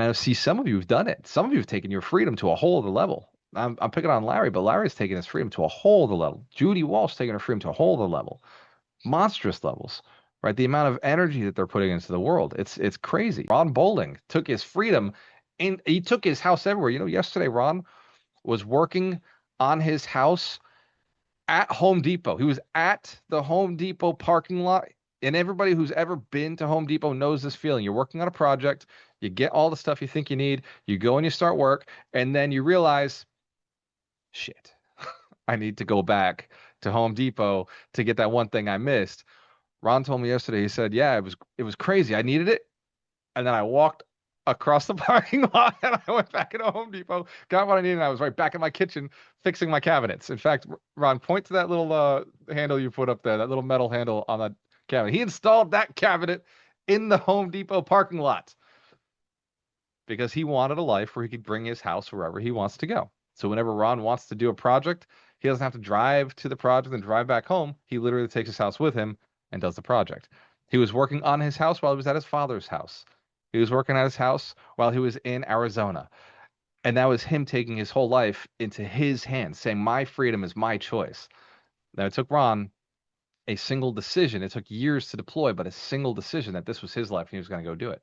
I see some of you have done it. Some of you have taken your freedom to a whole other level. I'm picking on Larry, but Larry's taken his freedom to a whole other level. Judy Walsh taking her freedom to a whole other level. Monstrous levels, right? The amount of energy that they're putting into the world, it's crazy. Ron Bowling took his freedom and he took his house everywhere. Yesterday Ron was working on his house at Home Depot. He was at the Home Depot parking lot. And everybody who's ever been to Home Depot knows this feeling. You're working on a project, you get all the stuff you think you need, you go and you start work, and then you realize, shit, I need to go back to Home Depot to get that one thing I missed. Ron told me yesterday, he said, yeah, it was crazy. I needed it. And then I walked across the parking lot and I went back into Home Depot, got what I needed, and I was right back in my kitchen fixing my cabinets. In fact, Ron, point to that little handle you put up there, that little metal handle on that cabinet. He installed that cabinet in the Home Depot parking lot because he wanted a life where he could bring his house wherever he wants to go. So whenever Ron wants to do a project, he doesn't have to drive to the project and drive back home. He literally takes his house with him and does the project. He was working on his house while he was at his father's house. He was working at his house while he was in Arizona. And that was him taking his whole life into his hands, saying, my freedom is my choice. Now, it took Ron a single decision. It took years to deploy, but a single decision that this was his life and he was going to go do it.